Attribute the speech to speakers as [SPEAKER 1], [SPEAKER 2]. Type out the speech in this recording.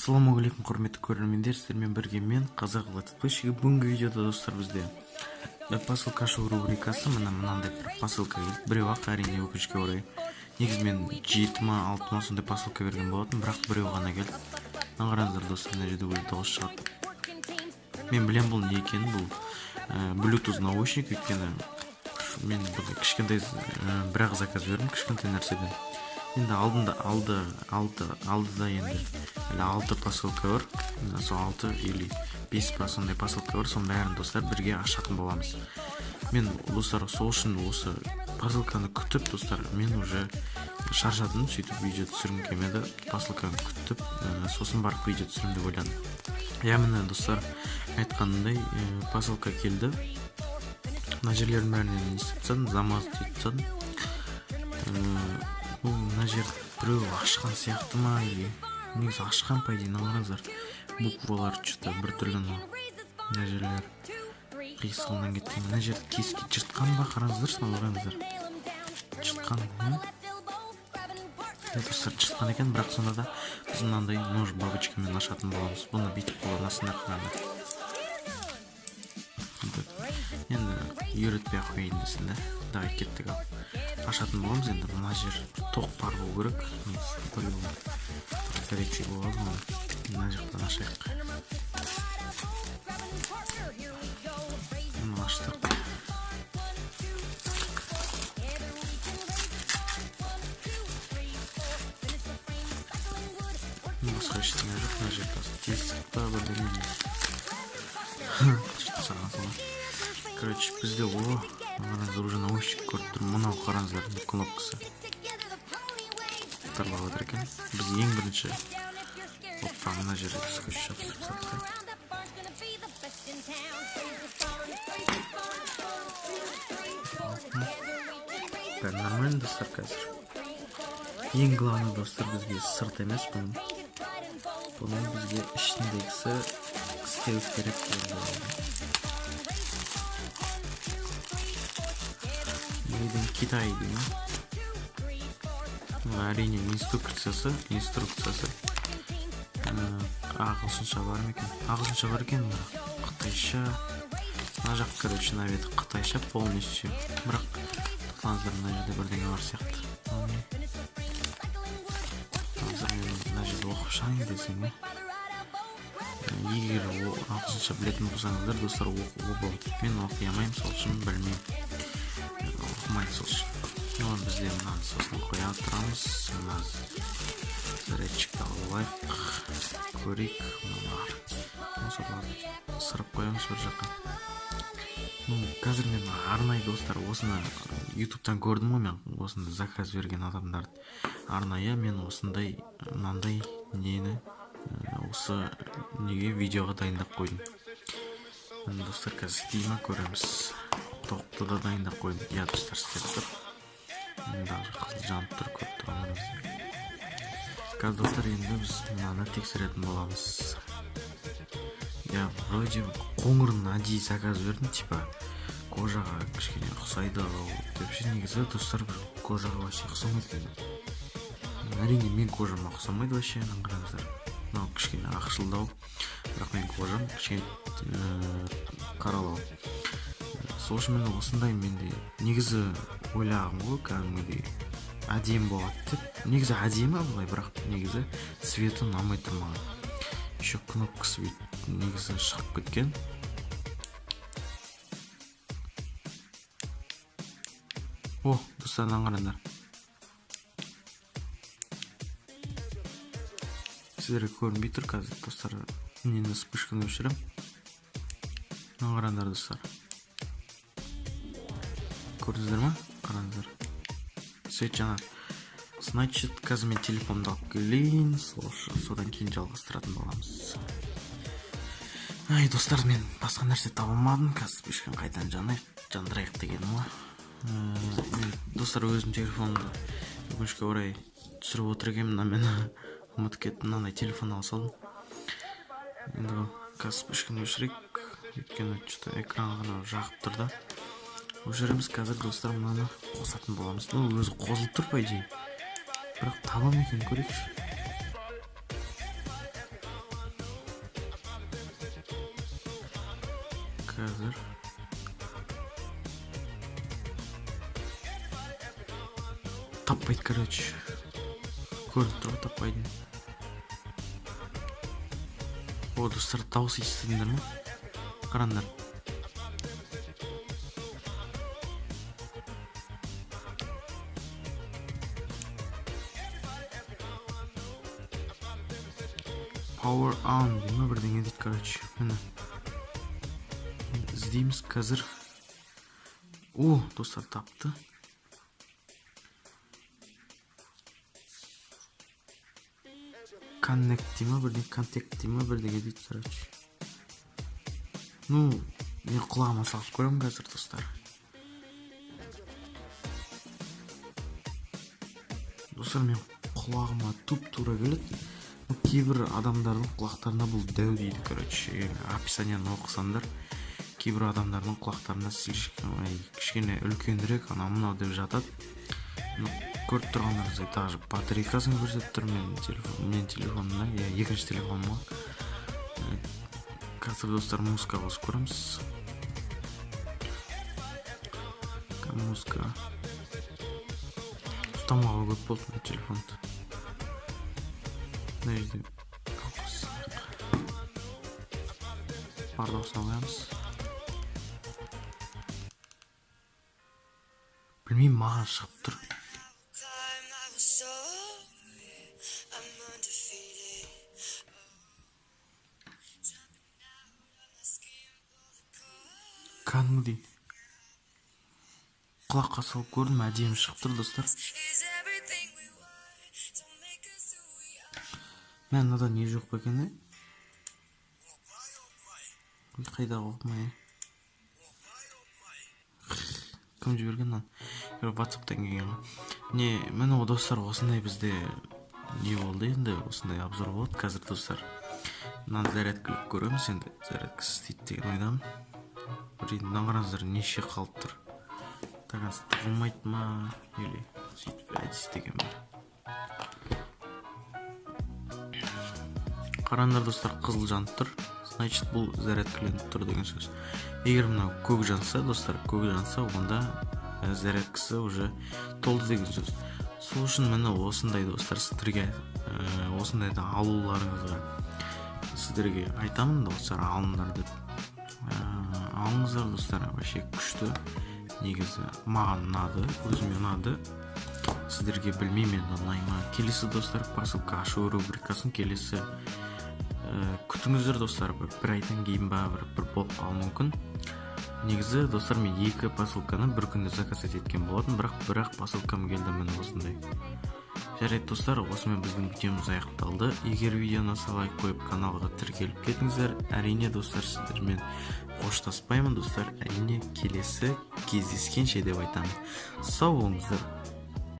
[SPEAKER 1] Ассалаумағалейкум құрметті көрермендер, сіздермен бірге мен Қазақ летсплейшігі. Бүгінгі видеода достар бізде посылка ашу рубрикасы. Мынандай бір посылка келді. Біреу ақ, әрине өкінішке орай. Негізі мен 7 ма 6 ма сондай посылка берген болатын, бірақ біреу ғана келді. Қараңыздар достар, мына жерде өлі дауыс шығады. Мен білем бұл не екенін, бұл Bluetooth наушник, өйткені мен кішкентай бірақ заказ бердім, кішкентай нәрседен. Енді алдыда енді 6 посылка бар, сол 6 или 5 па сондай посылка бар, соның бәрін достар бірге ашатын боламыз. Мен достар сол үшін осы посылканы күтіп, достар, мен уже шаршадым, сөйтіп видео түсіргім келмеді, посылканы күтіп, сосын барып видео түсірем деп ойладым. Міне достар, айтқанымдай посылка келді. Мына жерлердің бәрінен естіп тастадым, замаз дейді тастадым. Мына жер біреу ашқан сияқты ма, негізі ашқан па дейін, қараңыздар, буквалар что-то бір түрлі. Мына жерлер қиысылынан кеткен, мына жерді кеске жыртқан ба, қараңыздар, қараңыздар, жыртқан. Достар жыртқан екен, бірақ сонда да біз мынандай нож бабочкамен ашатын боламыз. Бұны бүйтіп қолданасыңдар, қараңдар. Енді үйретпей ақ қояйын десін, давай кеттік ал. Ашатын боламыз. Енді мына жер тоқ бар болу керек. Заречи болады, мына жақтан ашайық. Мұны аштық. Басқа ештеңе жоқ, мына жерде тесік па бірдеңе. Короче, бізде қараңыздар, уже наушник көріп тұрмын. Мынау қараңыздар, кнопкасы тарлап отыр екен. Біз ең бірінші мына жерде скотч жабыстырып саттық. Бәрі нормально, достар. Қазір ең главный, достар, бізге сырт емес, бұның бізге ішіндегісі істеу керек болды. Китай деймін. Әрине инструкциясы ағылшынша бар ма екен? Ағылшынша бар екен, қытайша. Мына жақ, короче, наветі қытайша полностью. Бірақ тұтаңыздар, мына жерде бірдеңе бар сияқты. Мына жерде оқып шығайын десем, егер ағылшынша білетін болсаңыздар, достар, оқуға болады. Мен оқи алмаймын, сол үшін білмеймін. Оқымайды сол үшін. Бізде мынаны сосын қоя тұрамыз. Зарядчикті алайық, көрейік. Сырып қоямыз бір жаққа. Қазір мен арнайы, достар, осыны ютубтан көрдім ғой, мен осында заказ берген адамдарды. Арнайы мен осындай мынандай нені осы неге видеоға дайындап қойдым. Достар, қазір істейме көреміз. Тоқты да дайындап қойдым. Достар, істеп тұр. Даже қызыл жанып тұр, көп тұрамыз. Қазір, достар, енді біз мынаны тексеретін боламыз. Вроде қоңырын әдейі заказ бердім, типа кожаға кішкене ұқсайды деп ше. Негізі, достар, кожаға вообще ұқсамайды. Әрине мен кожама ұқсамайды вообще, қараңыздар. Мынау кішкене ақшылдау, бірақ мен кожам кішкене қаралау. Сол үшін мен осындай, менде негізі ойлағым ғой, кәдімгідей әдемі болады деп. Негізі әдемі бұлай, бірақ негізі цветі ұнамай тұрмаған. Еще кнопкасы негізі шығып кеткен. Достардан қараңдар. Сіздерге көрінбей тұр қазір, достар. Мен вспышканы өшірем. Қараңдар, достар. Көрдіңіздер ма? Қараңыздар. Свет жаңа. Значит, қазір мен телефонды алып келейін, содан кейін жалғастыратын боламыз. Достар, мен басқа нәрсе табылмадым. Қазір вспышканы қайдан жандырайық дегенім ғой. Достар, өзім телефонды өкінішке орай түсіріп отыр екенмін, мен ұмытып кеттім, мынандай телефон алсалдым. Енді қазір вспышканы өшірейік, өйткені экран ғана жағып тұр да. Өшіреміз. Қазір, достар, мынаны қосатын боламыз. Өзі қосылып тұр па дейін. Бірақ табам екен, көрейікші. қазір. Таппайды, короче. Көрініп тұр, таппайды. О, достар, дауыс естідіңдер ме? Қараңдар. Power on дейме бірдеңе дейді, короче. Міне. Іздейміз қазір. О, достар, тапты. Connect дейме бірдеңе, контакт дейме бірдеңе дейді, короче. Ну, мен құлағыма салып көремін қазір, достар. Достар, мен құлағыма туп-тура келеді. Кейбір адамдардың құлақтарына бұл дәу дейді, короче. Описанияны оқысаңдар, кейбір адамдардың құлақтарына кішкене үлкенірек, ана мынау деп жатады. Көріп тұрғандарыңыздай даже батарейкасын көрсетіп тұр мен телефонымда, екінші телефоныма. Қазір, достар, музыка қосып көреміз. Музыка ұстамағы көп болды мен телефонды. Мына жерде бар дауысын алғанбыз. Білмеймін, маған шығып тұр. Кәдімгідей құлаққа салып көрдім, әдемі шығып тұр, достар. Мен мынада не жоқ па екен, қайда оқымай. Кім жіберген мынаны? WhatsApp-тан келген ғой. Міне, достар, осындай бізде не болды енді, осындай обзор болды. Қазір, достар, мынаны зарядкілік көреміз енді. Зарядкісіз істейді деген ойдамын. Мынаны қараңыздар, неше қалып тұр. Тағансы тығылмайды ма, или сөйтіп істеген бе. Қараңдар, достар, қызыл жанып тұр. Значит, бұл зарядкіленіп тұр деген сөз. Егер мынау көк жанса, достар, көк жанса, онда зарядкісі уже толды деген сөз. Сол үшін міне осындай, достар, сіздерге осындайды алуларыңызға сіздерге айтамын, достар, алыңдар деп. Алыңыздар, достар, вообще күшті. Негізі маған ұнады, өзіме ұнады. Сіздерге білмеймін енді ұнайма. Келесі, достар, посылка ашу рубрикасын келесі күтіңіздер, достар. Бір айдан кейін ба бір болып қалуы мүмкін. Негізі, достар, мен 2 посылканы бір күнде заказ еткен болатын, бірақ посылкам келді міне осындай. Жарайды, достар, осымен біздің видеомыз аяқталды. Егер видеоны лайк қойып каналға тіркеліп кетіңіздер. Әрине, достар, сіздермен қоштаспаймын, достар. Әрине, келесі кездескенше деп айтамын. Сау болыңыздар.